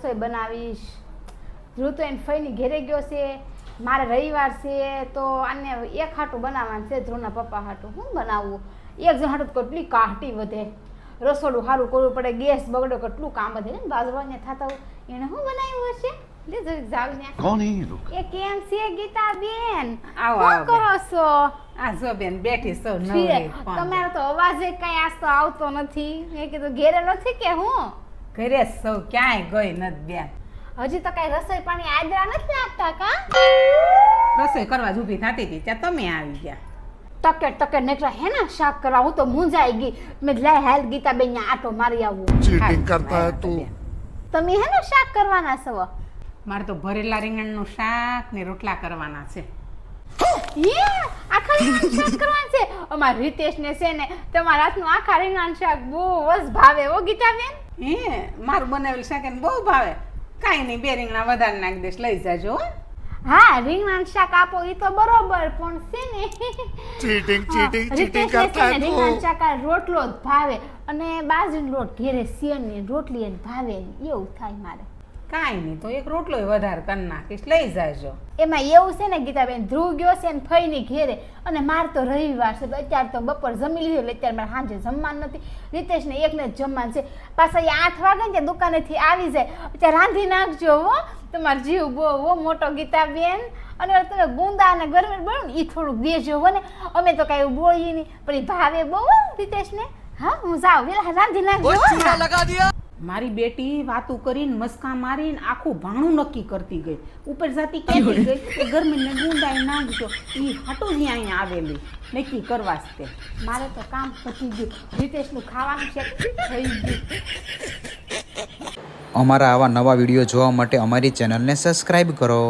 રસોઈ બનાવીશ. ધ્રુવ તો એને ફઈની ઘેરે ગયો છે, મારે રવિવાર છે તો આને એક હાટું બનાવવાનું છે, ધ્રુવના પપ્પા હાટું. શું બનાવવું? એક જણ હાટું કેટલી કાઢી વધે, રસોડું સારું કરવું પડે, ગેસ બગડો, કેટલું કામ વધે ને બાજુને થતા હોય. એને શું બનાવ્યું હશે? લે જરી જાવ ને. કોણ એ લોકો? એ કેમ છે ગીતા બેન? આવો શું કરો છો? આ જો બેન બેઠી છો છીએ. નવરી તમારો તો અવાજ કઈ આજ તો આવતો નથી. મેં કીધું ઘેરે નથી કે હું? ઘરે સૌ ક્યાંય ગઈ નથી બેન. હજી તો કઈ રસોઈ પાણી આદરા નથી નાખતા કા? રસોઈ કરવા જ ઊભી થતી હતી ત્યાં તમે આવી ગયા. ટકે નીકળા હે ને શાક કરવા. હું તો મૂંઝાઈ ગઈ. મેં લાય હાલ ગીતા બેન આટો મારી આવું. ચીટિંગ કરતા હે તું. તમે હે ને શાક કરવાના છો? મારે તો ભરેલા રીંગણનું શાક ને રોટલા કરવાના છે. આખા રીંગણાનું શાક કરવાનું છે? અમાર રીતેશ ને છે ને તમારા હાથનું આખા રીંગણાનું શાક બહુ જ ભાવે હો ગીતા બેન. હે મારું બનાવેલું શાક એને બહુ ભાવે. કાંઈ નહીં, 2 રીંગણા વધારે નાખી દઈશ, લઈ જાજો હો. હા, રીંગણાનું શાક આપો ઈ તો બરોબર, પણ છે ને ચીટિંગ રીતેશને છે કરતા ને હે રીંગણાનું તું. શાક આ રોટલો જ ભાવે અને બાજરીનો લોટ ઘેરે શિયાળની રોટલી એને ભાવે ને એવું થાય મારે. કાંઈ નહીં, તો એક રોટલોય વધારે કરી નાખીશ, લઈ જાજો. એમાં એવું છે ને ગીતાબેન, ધ્રુવ ગયો છે ને ફઈની ઘેરે અને માર તો રવિવાર છે. અત્યારે તો બપોર જમી લીધું એટલે અત્યારે મારે સાંજે જમવાનું નથી. રીતેશને એકને જ જમવાનું છે. પાછા એ 8 વાગે ને દુકાનેથી આવી જાય અત્યારે રાંધી નાખજો હો. તમારો જીવ બહુ મોટો ગીતાબેન. અને તમે ગુંદા અને ગરમી બળો ને એ થોડુંક દેજો હો ને. અમે તો કાંઈ બોલીએ નહીં પણ એ ભાવે બહુ રીતેશને. હા, હું જાઉં વેલા રાંધી નાખજો. મારી બેટી વાતું કરીને મસ્કા મારીને આખું ભાણું નક્કી કરતી ગઈ. ઉપર જાતી કહેતી ગઈ કે ગરમીને ગુંદાઈ નાખજો. એ હાટું જ અહીંયા આવેલી નક્કી કરવા જ તે. મારે તો કામ પતી ગયું. રીતેશનું ખાવાનું છે થઈ ગયું. અમારા આવા નવા વિડીયો જોવા માટે અમારી ચેનલને સબસ્ક્રાઈબ કરો.